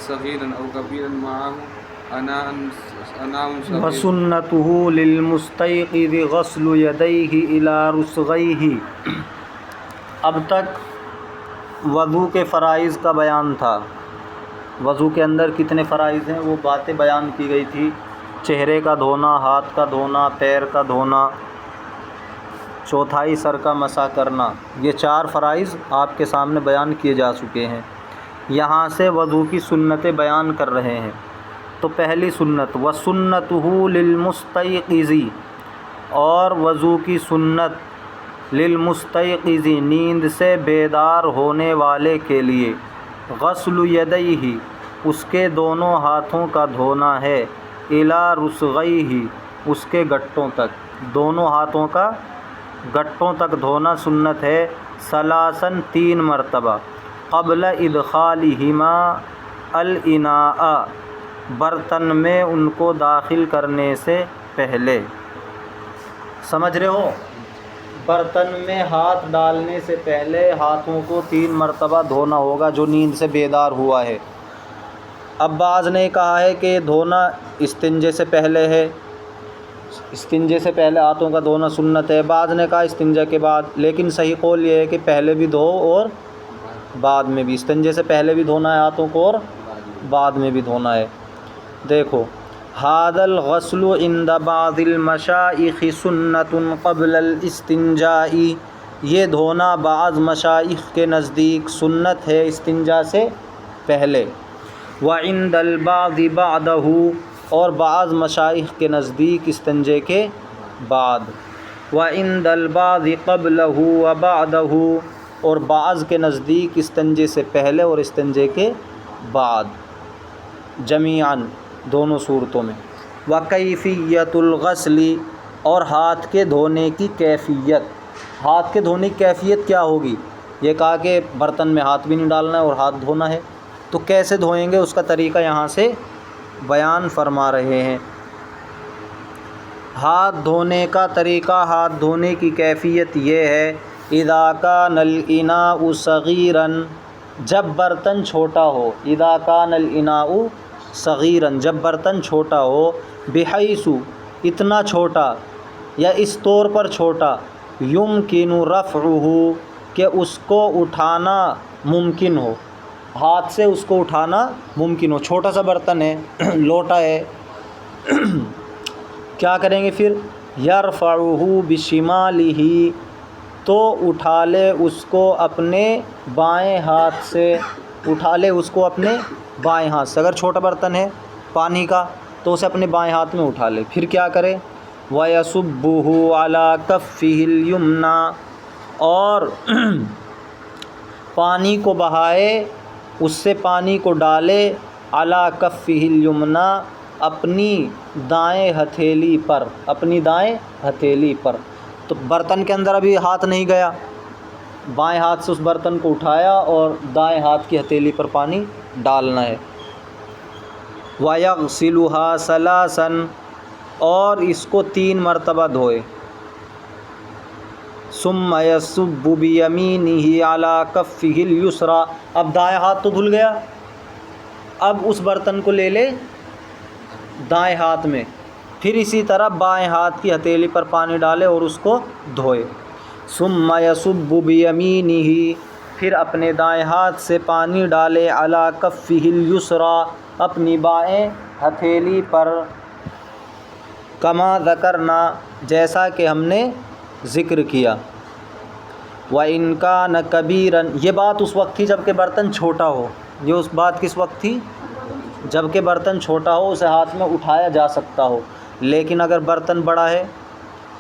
صغيرا أو كبيرا معه أناء وسنته للمستيقظ غسل يديه إلى رسغيه۔ اب تک وضو کے فرائض کا بیان تھا۔ وضو کے اندر کتنے فرائض ہیں وہ باتیں بیان کی گئی تھی۔ چہرے کا دھونا، ہاتھ کا دھونا، پیر کا دھونا، چوتھائی سر کا مسح کرنا، یہ 4 فرائض آپ کے سامنے بیان کیے جا چکے ہیں۔ یہاں سے وضو کی سنتیں بیان کر رہے ہیں۔ تو پہلی سنت وَسُنَّتُهُ لِلْمُسْتَيْقِظِ، اور وضو کی سنت للمستيقظ نیند سے بیدار ہونے والے کے لیے، غسل یدیہ اس کے دونوں ہاتھوں کا دھونا ہے، الی رسغیہ اس کے گٹوں تک، دونوں ہاتھوں کا گٹوں تک دھونا سنت ہے، ثلاثاً 3 مرتبہ، قبل ادخالہما الاناء برتن میں ان کو داخل کرنے سے پہلے۔ سمجھ رہے ہو؟ برتن میں ہاتھ ڈالنے سے پہلے ہاتھوں کو 3 مرتبہ دھونا ہوگا جو نیند سے بیدار ہوا ہے۔ اب بعض نے کہا ہے کہ دھونا استنجے سے پہلے ہے، استنجے سے پہلے ہاتھوں کا دھونا سنت ہے، بعض نے کہا استنجا کے بعد، لیکن صحیح قول یہ ہے کہ پہلے بھی دھو اور بعد میں بھی، استنجے سے پہلے بھی دھونا ہے ہاتھوں کو اور بعد میں بھی دھونا ہے۔ دیکھو ھذا الغسل عند بعض المشائخ سنت قبل الاستنجاء، یہ دھونا بعض مشائخ کے نزدیک سنت ہے استنجا سے پہلے، وعند البعض بعدہ اور بعض مشائخ کے نزدیک استنجے کے بعد، وعند البعض قبلہ وبعدہ اور بعض کے نزدیک استنجے سے پہلے اور استنجے کے بعد، جمیعاً دونوں صورتوں میں۔ وکیفیت الغسل اور ہاتھ کے دھونے کی کیفیت، ہاتھ کے دھونے کی کیفیت کیا ہوگی؟ یہ کہا کہ برتن میں ہاتھ بھی نہیں ڈالنا ہے اور ہاتھ دھونا ہے، تو کیسے دھوئیں گے اس کا طریقہ یہاں سے بیان فرما رہے ہیں۔ ہاتھ دھونے کا طریقہ، ہاتھ دھونے کی کیفیت یہ ہے، اذا کان الاناء صغیرا جب برتن چھوٹا ہو، اذا کان الاناء صغیرا جب برتن چھوٹا ہو، بحیث اتنا چھوٹا یا اس طور پر چھوٹا، یمکن رفعہ کہ اس کو اٹھانا ممکن ہو، ہاتھ سے اس کو اٹھانا ممکن ہو، چھوٹا سا برتن ہے، لوٹا ہے، کیا کریں گے پھر؟ یرفعہ بشمالہ تو اٹھا لے اس کو اپنے بائیں ہاتھ سے، اٹھا لے اس کو اپنے بائیں ہاتھ سے، اگر چھوٹا برتن ہے پانی کا تو اسے اپنے بائیں ہاتھ میں اٹھا لے، پھر کیا کرے؟ وَيَصُبُّهُ عَلَى كَفِّهِ الْيُمْنَى اور پانی کو بہائے، اس سے پانی کو ڈالے، عَلَى كَفِّهِ الْيُمْنَى اپنی دائیں ہتھیلی پر، اپنی دائیں ہتھیلی پر۔ تو برتن کے اندر ابھی ہاتھ نہیں گیا، بائیں ہاتھ سے اس برتن کو اٹھایا اور دائیں ہاتھ کی ہتھیلی پر پانی ڈالنا ہے۔ وَيَغْسِلُهَا ثَلَاثًا اور اس کو 3 مرتبہ دھوئے، ثُمَّ يَصُبُّ بِيَمِينِهِ عَلَى كَفِّهِ الْيُسْرَى اب دائیں ہاتھ تو دھل گیا، اب اس برتن کو لے لے دائیں ہاتھ میں، پھر اسی طرح بائیں ہاتھ کی ہتھیلی پر پانی ڈالے اور اس کو دھوئے، ثُمَّ يَصُبُّ بِيَمِينِهِ پھر اپنے دائیں ہاتھ سے پانی ڈالے، عَلَى كَفِّهِ الْيُسْرَى اپنی بائیں ہتھیلی پر، کما ذکرنا جیسا کہ ہم نے ذکر کیا۔ وَإِنْ كَانَ كَبِيرًا یہ بات اس وقت تھی جب کہ برتن چھوٹا ہو، یہ اس بات کس وقت تھی؟ جب کہ برتن چھوٹا ہو، اسے ہاتھ میں اٹھایا جا سکتا ہو، لیکن اگر برتن بڑا ہے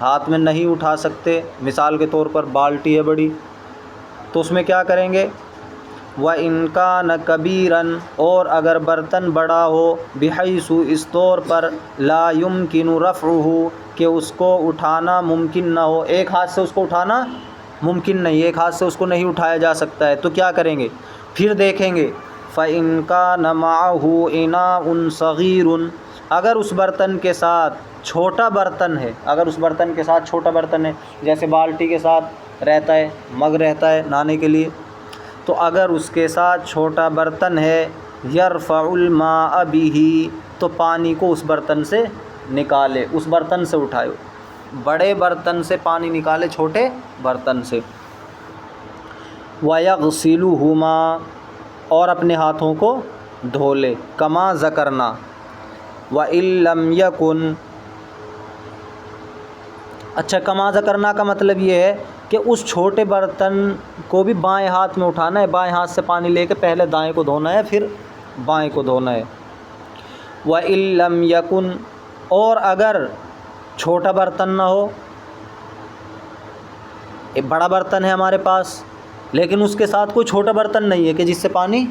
ہاتھ میں نہیں اٹھا سکتے، مثال کے طور پر بالٹی ہے بڑی، تو اس میں کیا کریں گے؟ وَإِنْ كَانَ كَبِيرًا اور اگر برتن بڑا ہو، بحیث اس طور پر، لا يمکن رفعہ کہ اس کو اٹھانا ممکن نہ ہو، ایک ہاتھ سے اس کو اٹھانا ممکن نہیں، ایک ہاتھ سے اس کو نہیں اٹھایا جا سکتا ہے، تو کیا کریں گے؟ پھر دیکھیں گے فَإِنْ كَانَ مَعَهُ إِنَاءٌ صَغِيرٌ اگر اس برتن کے ساتھ چھوٹا برتن ہے، اگر اس برتن کے ساتھ چھوٹا برتن ہے، جیسے بالٹی کے ساتھ رہتا ہے مگ رہتا ہے نہانے کے لیے، تو اگر اس کے ساتھ چھوٹا برتن ہے، یرفع الماء بہ، تو پانی کو اس برتن سے نکالے، اس برتن سے اٹھائے، بڑے برتن سے پانی نکالے چھوٹے برتن سے۔ وَيَغْسِلُهُمَا، اور اپنے ہاتھوں کو دھو لے، کما ذکرنا۔ وَإِن لَّمْ يَكُن، اچھا کما ذکرنا کا مطلب یہ ہے کہ اس چھوٹے برتن کو بھی بائیں ہاتھ میں اٹھانا ہے، بائیں ہاتھ سے پانی لے کے پہلے دائیں کو دھونا ہے پھر بائیں کو دھونا ہے۔ وَإِن لَّمْ يَكُن، اور اگر چھوٹا برتن نہ ہو، ایک بڑا برتن ہے ہمارے پاس لیکن اس کے ساتھ کوئی چھوٹا برتن نہیں ہے کہ جس سے پانی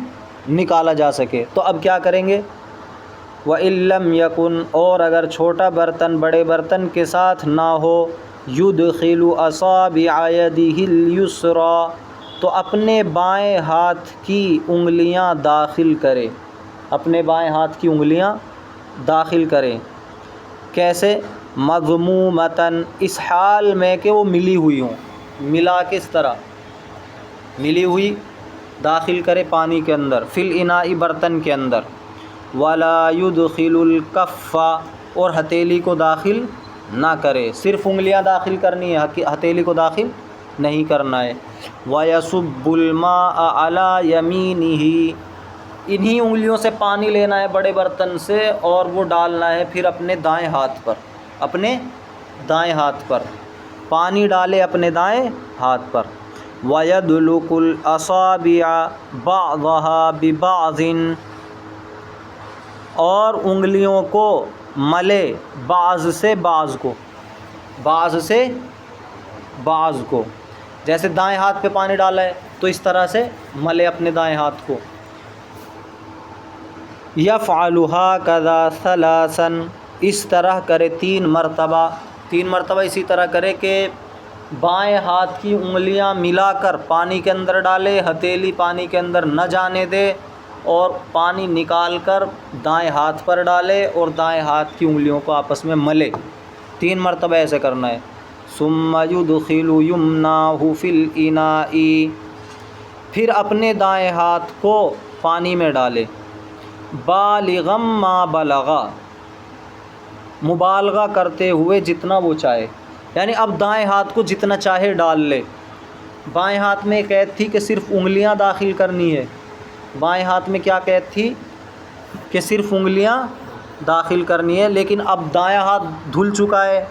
نکالا جا سکے، تو اب کیا کریں گے؟ وَإِن لَّمْ يَكُن، اور اگر چھوٹا برتن بڑے برتن کے ساتھ نہ ہو، يُدْخِلُ أَصَابِعَ يَدِهِ الْيُسْرَىٰ، تو اپنے بائیں ہاتھ کی انگلیاں داخل کرے، اپنے بائیں ہاتھ کی انگلیاں داخل کرے۔ کیسے؟ مضمومتاً، اس حال میں کہ وہ ملی ہوئی ہوں، ملا کے اس طرح ملی ہوئی داخل کرے پانی کے اندر، فی الاناء، برتن کے اندر۔ ولا يدخل الکف، اور ہتھیلی کو داخل نہ کرے، صرف انگلیاں داخل کرنی ہے، ہتھیلی کو داخل نہیں کرنا ہے۔ وَيَصُبُّ الْمَاءَ عَلَى يَمِينِهِ، انہی انگلیوں سے پانی لینا ہے بڑے برتن سے اور وہ ڈالنا ہے پھر اپنے دائیں ہاتھ پر، اپنے دائیں ہاتھ پر پانی ڈالے، اپنے دائیں ہاتھ پر۔ وَيَدْلُكُ الْأَصَابِعَ بَعْضَهَا بِبَعْضٍ، اور انگلیوں کو ملے بعض سے بعض کو، بعض سے بعض کو، جیسے دائیں ہاتھ پہ پانی ڈالا ہے تو اس طرح سے ملے اپنے دائیں ہاتھ کو۔ يَفْعَلُهَا كَذَا ثَلَاثًا، اس طرح کرے 3 مرتبہ، 3 مرتبہ اسی طرح کرے کہ بائیں ہاتھ کی انگلیاں ملا کر پانی کے اندر ڈالے، ہتھیلی پانی کے اندر نہ جانے دے، اور پانی نکال کر دائیں ہاتھ پر ڈالے اور دائیں ہاتھ کی انگلیوں کو آپس میں ملے، 3 مرتبہ ایسے کرنا ہے۔ ثم يدخل يمناه في الاناء، پھر اپنے دائیں ہاتھ کو پانی میں ڈالے، بالغا ما بلغا، مبالغہ کرتے ہوئے جتنا وہ چاہے، یعنی اب دائیں ہاتھ کو جتنا چاہے ڈال لے۔ بائیں ہاتھ میں قید تھی کہ صرف انگلیاں داخل کرنی ہے، بائیں ہاتھ میں کیا قید تھی کہ صرف انگلیاں داخل کرنی ہے، لیکن اب دایاں ہاتھ دھل چکا ہے،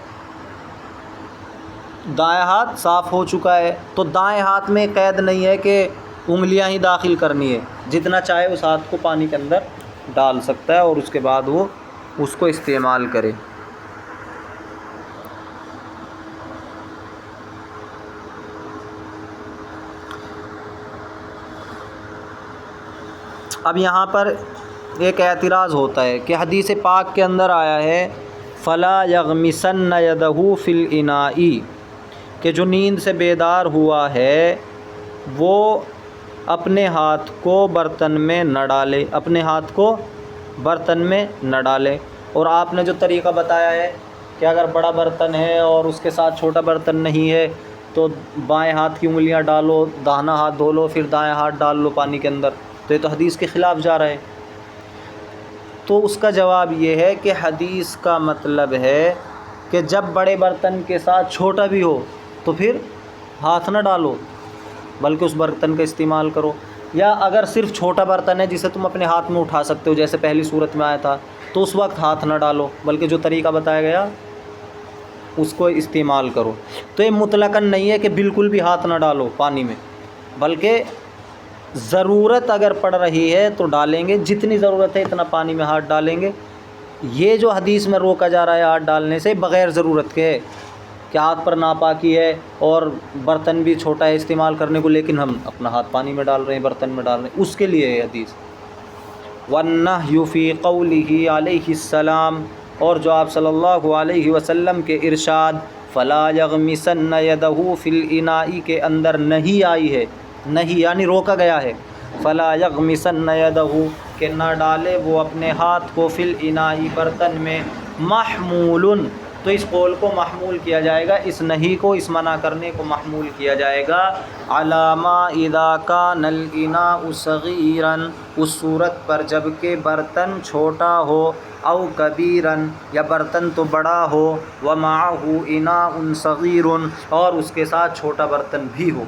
دایاں ہاتھ صاف ہو چکا ہے، تو دائیں ہاتھ میں قید نہیں ہے کہ انگلیاں ہی داخل کرنی ہے، جتنا چاہے اس ہاتھ کو پانی کے اندر ڈال سکتا ہے اور اس کے بعد وہ اس کو استعمال کرے۔ اب یہاں پر ایک اعتراض ہوتا ہے کہ حدیث پاک کے اندر آیا ہے فَلَا يَغْمِسَنَّ يَدَهُ فِي الْإِنَاءِ، کہ جو نیند سے بیدار ہوا ہے وہ اپنے ہاتھ کو برتن میں نہ ڈالے، اپنے ہاتھ کو برتن میں نہ ڈالے۔ اور آپ نے جو طریقہ بتایا ہے کہ اگر بڑا برتن ہے اور اس کے ساتھ چھوٹا برتن نہیں ہے تو بائیں ہاتھ کی انگلیاں ڈالو، داہنا ہاتھ دھو لو، پھر دائیں ہاتھ ڈال لو پانی کے اندر، تو یہ تو حدیث کے خلاف جا رہا ہے۔ تو اس کا جواب یہ ہے کہ حدیث کا مطلب ہے کہ جب بڑے برتن کے ساتھ چھوٹا بھی ہو تو پھر ہاتھ نہ ڈالو بلکہ اس برتن کا استعمال کرو، یا اگر صرف چھوٹا برتن ہے جسے تم اپنے ہاتھ میں اٹھا سکتے ہو جیسے پہلی صورت میں آیا تھا تو اس وقت ہاتھ نہ ڈالو بلکہ جو طریقہ بتایا گیا اس کو استعمال کرو۔ تو یہ مطلقاً نہیں ہے کہ بالکل بھی ہاتھ نہ ڈالو پانی میں، بلکہ ضرورت اگر پڑ رہی ہے تو ڈالیں گے، جتنی ضرورت ہے اتنا پانی میں ہاتھ ڈالیں گے۔ یہ جو حدیث میں روکا جا رہا ہے ہاتھ ڈالنے سے بغیر ضرورت کے ہے کہ ہاتھ پر ناپاکی ہے اور برتن بھی چھوٹا ہے استعمال کرنے کو، لیکن ہم اپنا ہاتھ پانی میں ڈال رہے ہیں، برتن میں ڈال رہے ہیں، اس کے لیے ہے حدیث۔ وَالنَّهْيُ فِي قَوْلِهِ عَلَيْهِ السَّلَامُ، اور جو آپ صلی اللہ علیہ وسلم کے ارشاد فَلَا يَغْمِسَنَّ يَدَهُ فِي الْإِنَاءِ کے اندر نہیں آئی ہے، نہیں یعنی روکا گیا ہے، فَلَا يَغْمِسَنَّ يَدَهُ کہ نہ ڈالے وہ اپنے ہاتھ کو فِي الْإِنَاءِ برتن میں، محمول تو اس قول کو محمول کیا جائے گا، اس نہیں کو، اس منع کرنے کو محمول کیا جائے گا علامہ اذا کان الاناء صغیرا، اس صورت پر جب کہ برتن چھوٹا ہو، او کبیرن یا برتن تو بڑا ہو، ومعہ اناء صغیر اور اس کے ساتھ چھوٹا برتن بھی ہو۔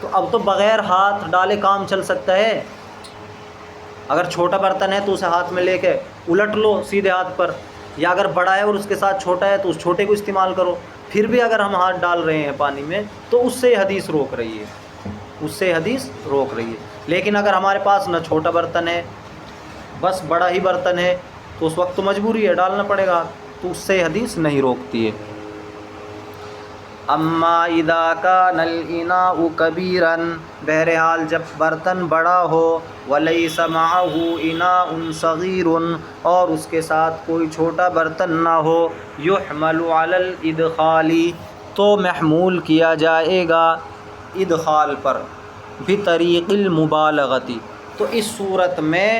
تو اب تو بغیر ہاتھ ڈالے کام چل سکتا ہے۔ اگر چھوٹا برتن ہے تو اسے ہاتھ میں لے کے الٹ لو سیدھے ہاتھ پر، یا اگر بڑا ہے اور اس کے ساتھ چھوٹا ہے تو اس چھوٹے کو استعمال کرو۔ پھر بھی اگر ہم ہاتھ ڈال رہے ہیں پانی میں تو اس سے یہ حدیث روک رہی ہے، اس سے حدیث روک رہی ہے۔ لیکن اگر ہمارے پاس نہ چھوٹا برتن ہے، بس بڑا ہی برتن ہے، تو اس وقت تو مجبوری ہے، ڈالنا پڑے گا، تو اس سے حدیث نہیں روکتی ہے۔ اما اذا کان الاناء کبیرا، بہرحال جب برتن بڑا ہو، ولیس معہ اناء صغیر اور اس کے ساتھ کوئی چھوٹا برتن نہ ہو، یحمل علی الادخال تو محمول کیا جائے گا ادخال پر، بطریق المبالغتی، تو اس صورت میں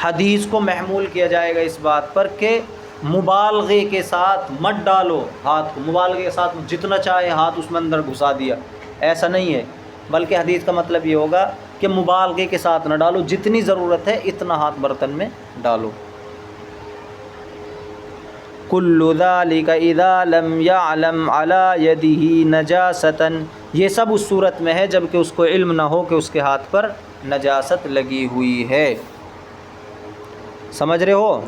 حدیث کو محمول کیا جائے گا اس بات پر کہ مبالغے کے ساتھ مت ڈالو ہاتھ کو، مبالغے کے ساتھ جتنا چاہے ہاتھ اس میں اندر گھسا دیا، ایسا نہیں ہے، بلکہ حدیث کا مطلب یہ ہوگا کہ مبالغے کے ساتھ نہ ڈالو، جتنی ضرورت ہے اتنا ہاتھ برتن میں ڈالو۔ کل ذلک اذا لم يعلم على يده نجاسة، یہ سب اس صورت میں ہے جب کہ اس کو علم نہ ہو کہ اس کے ہاتھ پر نجاست لگی ہوئی ہے۔ سمجھ رہے ہو؟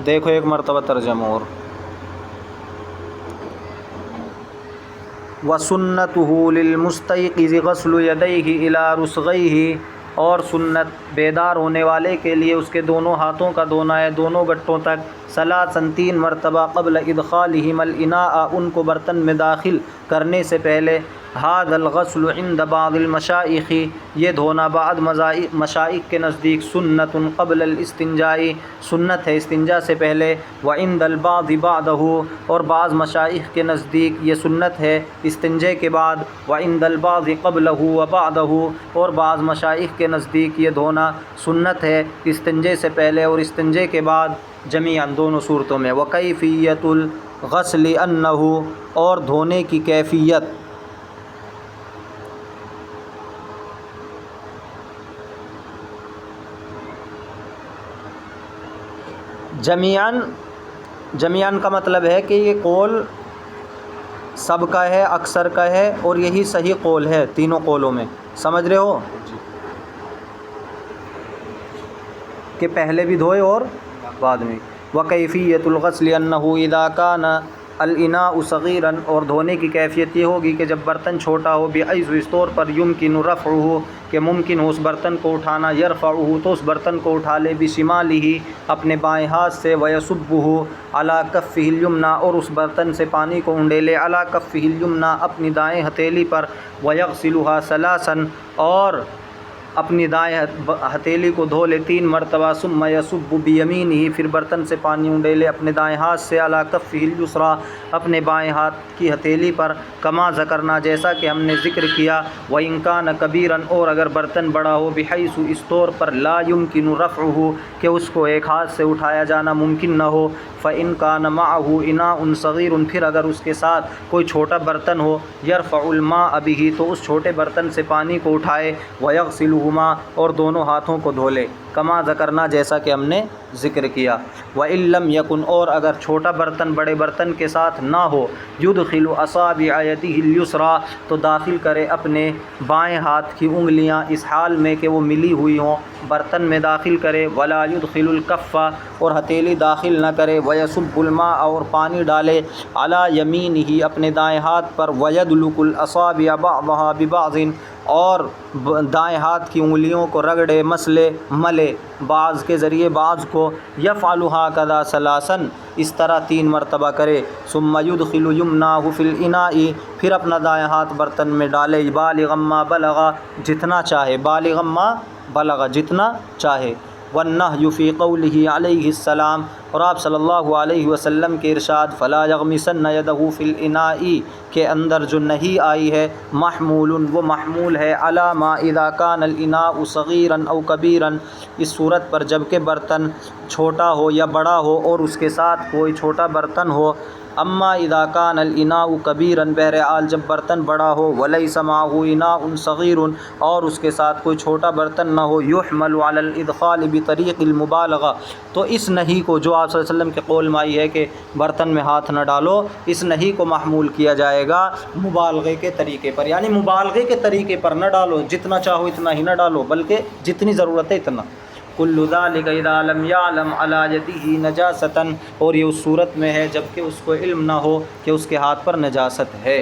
دیکھو ایک مرتبہ ترجمہ اور وَسُنَّتُهُ لِلْمُسْتَيْقِظِ غَسْلُ يَدَيْهِ إِلَى رُسْغَيْهِ، اور سنت بیدار ہونے والے کے لیے اس کے دونوں ہاتھوں کا دھونا ہے دونوں گٹوں تک، ثلاثاً 3 مرتبہ، قبل ادخالہم الاناء ان کو برتن میں داخل کرنے سے پہلے، ھذا الغسل عند بعض المشائخ یہ دھونا بعض مشائخ کے نزدیک، سنت قبل الاستنجاء سنت ہے استنجا سے پہلے، وعند البعض بعدہ اور بعض مشائخ کے نزدیک یہ سنت ہے استنجے کے بعد، وعند البعض قبلہ وبعدہ اور بعض مشائخ کے نزدیک یہ دھونا سنت ہے استنجے سے پہلے اور استنجے کے بعد، جمیعاً دونوں صورتوں میں۔ وکیفیت الغسل انہ اور دھونے کی کیفیت، جمیعاً کا مطلب ہے کہ یہ قول سب کا ہے، اکثر کا ہے، اور یہی صحیح قول ہے تینوں قولوں میں، سمجھ رہے ہو کہ پہلے بھی دھوئے اور بعد میں۔ وکیفیت الغسل انہ اذا کان الاناء صغیرا اور دھونے کی کیفیت یہ ہوگی کہ جب برتن چھوٹا ہو، بحیث اس طور پر یمکن رفعہ کہ ممکن ہو اس برتن کو اٹھانا، یرفعہ تو اس برتن کو اٹھا لے، بشمالہ اپنے بائیں ہاتھ سے، ویصبہ علی کفہ الیمنی اور اس برتن سے پانی کو انڈیلے، علی کفہ الیمنی اپنی دائیں ہتھیلی پر، ویغسلھا ثلاثا اور اپنی دائیں ہتھیلی کو دھو لے 3 مرتبہ، ثم یصب بیمینہ پھر برتن سے پانی انڈیلے اپنے دائیں ہاتھ سے، علی کفہ الیسری اپنے بائیں ہاتھ کی ہتھیلی پر، کما ذکرنا جیسا کہ ہم نے ذکر کیا، وَإِن كَانَ كَبِيرًا اور اگر برتن بڑا ہو، بحیث اس طور پر لا يمكن رفعہ کہ اس کو ایک ہاتھ سے اٹھایا جانا ممکن نہ ہو، فَإِن كَانَ مَعَهُ إِنَاءٌ صَغِيرٌ پھر اگر اس کے ساتھ کوئی چھوٹا برتن ہو، يَرْفَعُ الْمَاءَ بِهِ تو اس چھوٹے برتن سے پانی کو اٹھائے، وَيَغْسِلُهُمَا اور دونوں ہاتھوں کو دھو لے، کما ذکرنا جیسا کہ ہم نے ذکر کیا۔ وَإِن لَّمْ يَكُنْ اور اگر چھوٹا برتن بڑے برتن کے ساتھ نہ ہو، يُدْخِلُ أَصَابِعَ يَدِهِ الْيُسْرَىٰ تو داخل کرے اپنے بائیں ہاتھ کی انگلیاں اس حال میں کہ وہ ملی ہوئی ہوں برتن میں داخل کرے، وَلَا يُدْخِلُ الْكَفَّ اور ہتھیلی داخل نہ کرے، وَيَصُبُّ الْمَاءَ اور پانی ڈالے، عَلَىٰ يَمِينِهِ اپنے دائیں ہاتھ پر، وَيَدْلُكُ الْأَصَابِعَ بَعْضَهَا بِبَعْضٍ اور دائیں ہاتھ کی انگلیوں کو رگڑے ملے بعض کے ذریعے بعض کو، یفعل ہکذا ثلاثا اس طرح 3 مرتبہ کرے، ثم يدخل یمناہ فی الاناء پھر اپنا دائیں ہاتھ برتن میں ڈالے، بالغا ما بلغ جتنا چاہے، بالغا ما بلغ جتنا چاہے، والنہی فی قولہ علیہ السلام، اور آپ صلی اللہ علیہ وسلم کے ارشاد فلا یغمسن یدہ فی الاناء کے اندر جو نہیں آئی ہے محمول، وہ محمول ہے علی ما اذا کان الاناء صغیرا او کبیرا، اس صورت پر جب کہ برتن چھوٹا ہو یا بڑا ہو اور اس کے ساتھ کوئی چھوٹا برتن ہو۔ اما اذا کان الاناء کبیرا، بہرحال جب برتن بڑا ہو، ولیس معہ اناء صغیر، اور اس کے ساتھ کوئی چھوٹا برتن نہ ہو، یحمل علی الادخال بطریق المبالغہ، تو اس نہیں کو جو آپ صلی اللہ علیہ وسلم کے قول میں آئی ہے کہ برتن میں ہاتھ نہ ڈالو، اس نہیں کو محمول کیا جائے گا مبالغے کے طریقے پر، یعنی مبالغے کے طریقے پر نہ ڈالو، جتنا چاہو اتنا ہی نہ ڈالو بلکہ جتنی ضرورت ہے اتنا۔ کل ذالک اذا لم یعلم علی یدہ نجاستاً، اور یہ اس صورت میں ہے جب کہ اس کو علم نہ ہو کہ اس کے ہاتھ پر نجاست ہے۔